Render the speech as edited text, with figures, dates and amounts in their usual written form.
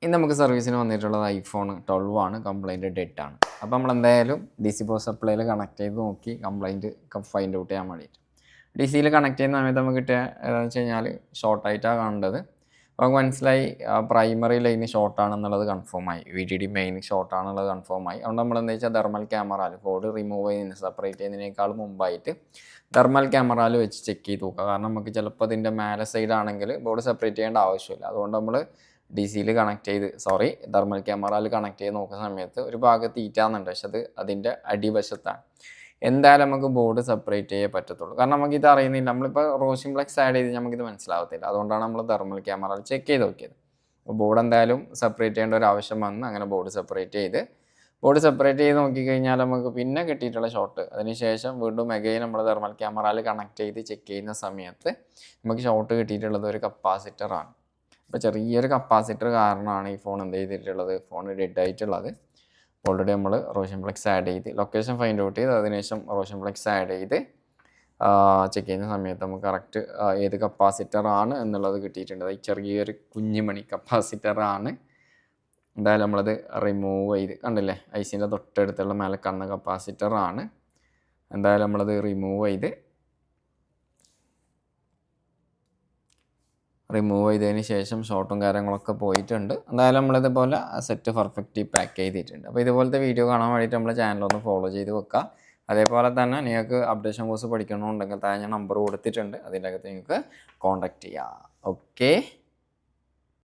ഇന്ന് നമുക്ക് സർവീസിന് വന്നിട്ടുള്ളത് iPhone 12 ആണ്. കംപ്ലൈൻറ്റ് ഡെഡ് ആണ്. അപ്പോൾ നമ്മൾ എന്തായാലും DC പവർ സപ്ലൈയിൽ കണക്ട് ചെയ്ത് നോക്കി കംപ്ലൈൻറ്റ് ഫൈൻഡ് ഔട്ട് ചെയ്യാൻ വേണ്ടിയിട്ട്. DCയിൽ കണക്ട് ചെയ്യുന്ന സമയത്ത് നമുക്ക് കിട്ടിയ ഏതാണെന്ന് വെച്ച് കഴിഞ്ഞാൽ ഷോർട്ടായിട്ടാണ് കാണേണ്ടത്. അപ്പോൾ നമുക്ക് മനസ്സിലായി പ്രൈമറി ലൈന് ഷോർട്ടാണെന്നുള്ളത് കൺഫേമായി. VDD മെയിൻ ഷോർട്ടാണെന്നുള്ളത് കൺഫേമായി. അതുകൊണ്ട് നമ്മൾ എന്താ വെച്ചാൽ തെർമൽ ക്യാമറയിൽ കോഡ് റിമൂവ് ചെയ്യുന്നതിന് സെപ്പറേറ്റ് ചെയ്യുന്നതിനേക്കാൾ മുമ്പായിട്ട് തെർമൽ ക്യാമറയിൽ വെച്ച് ചെക്ക് ചെയ്ത് നോക്കുക. കാരണം നമുക്ക് ചിലപ്പോൾ അതിൻ്റെ മേലെ സൈഡ് ആണെങ്കിൽ ബോർഡ് സെപ്പറേറ്റ് ചെയ്യേണ്ട ആവശ്യമില്ല. അതുകൊണ്ട് നമ്മൾ DCയിൽ കണക്ട് ചെയ്ത് തെർമൽ ക്യാമറയിൽ കണക്ട് ചെയ്ത് നോക്കുന്ന സമയത്ത് ഒരു ഭാഗത്ത് ഈറ്റാന്നുണ്ട്, പക്ഷെ അത് അതിൻ്റെ അടിവശത്താണ്. എന്തായാലും നമുക്ക് ബോർഡ് സെപ്പറേറ്റ് ചെയ്യേ പറ്റത്തുള്ളൂ. കാരണം നമുക്കിത് അറിയുന്നില്ല. നമ്മളിപ്പോൾ റോസിംപ്ലെക്സ് ആഡ് ചെയ്ത് നമുക്കിത് മനസ്സിലാവത്തില്ല. അതുകൊണ്ടാണ് നമ്മൾ തെർമൽ ക്യാമറയിൽ ചെക്ക് ചെയ്ത് നോക്കിയത്. അപ്പോൾ ബോർഡ് എന്തായാലും സെപ്പറേറ്റ് ചെയ്യേണ്ട ഒരു ആവശ്യം വന്ന് അങ്ങനെ ബോർഡ് സെപ്പറേറ്റ് ചെയ്ത് നോക്കിക്കഴിഞ്ഞാൽ നമുക്ക് പിന്നെ കിട്ടിയിട്ടുള്ള ഷോട്ട്, അതിനുശേഷം വീണ്ടും അഗൈൻ നമ്മൾ തെർമൽ ക്യാമറയിൽ കണക്ട് ചെയ്ത് ചെക്ക് ചെയ്യുന്ന സമയത്ത് നമുക്ക് ഷോട്ട് കിട്ടിയിട്ടുള്ളത് ഒരു കപ്പാസിറ്ററാണ്. അപ്പോൾ ചെറിയൊരു കപ്പാസിറ്റർ കാരണമാണ് ഈ ഫോൺ എന്ത് ചെയ്തിട്ടുള്ളത്, ഫോൺ ഡെഡ് ആയിട്ടുള്ളത്. ഓൾറെഡി നമ്മൾ റോഷൻപ്ലെക്സ് ആഡ് ചെയ്ത് ലൊക്കേഷൻ ഫൈൻഡ് ഔട്ട് ചെയ്ത് അതിനുശേഷം റോഷൻപ്ലെക്സ് ആഡ് ചെയ്ത് ചെക്ക് ചെയ്യുന്ന സമയത്ത് നമുക്ക് കറക്റ്റ് ഏത് കപ്പാസിറ്ററാണ് എന്നുള്ളത് കിട്ടിയിട്ടുണ്ട്. ഈ ചെറിയൊരു കുഞ്ഞുമണി കപ്പാസിറ്ററാണ്. എന്തായാലും നമ്മളത് റിമൂവ് ചെയ്ത് കണ്ടില്ലേ, ഐസിൻ്റെ തൊട്ടടുത്തുള്ള മേലെ കണ്ണ കപ്പാസിറ്ററാണ്. എന്തായാലും നമ്മളത് റിമൂവ് ചെയ്തതിന് ശേഷം ഷോട്ടും കാര്യങ്ങളൊക്കെ പോയിട്ടുണ്ട്. എന്തായാലും നമ്മളിതുപോലെ സെറ്റ് പെർഫെക്റ്റ് പാക്ക് ചെയ്തിട്ടുണ്ട്. അപ്പോൾ ഇതുപോലത്തെ വീഡിയോ കാണാൻ വേണ്ടിയിട്ട് നമ്മളെ ചാനലൊന്ന് ഫോളോ ചെയ്ത് വെക്കുക. അതേപോലെ തന്നെ നിങ്ങൾക്ക് അപ്ഡേഷൻ കോഴ്സ് പഠിക്കണമെന്നുണ്ടെങ്കിൽ താഴെ ഞാൻ നമ്പർ കൊടുത്തിട്ടുണ്ട്, അതിൻ്റെ അകത്ത് നിങ്ങൾക്ക് കോൺടാക്റ്റ് ചെയ്യാം. ഓക്കെ.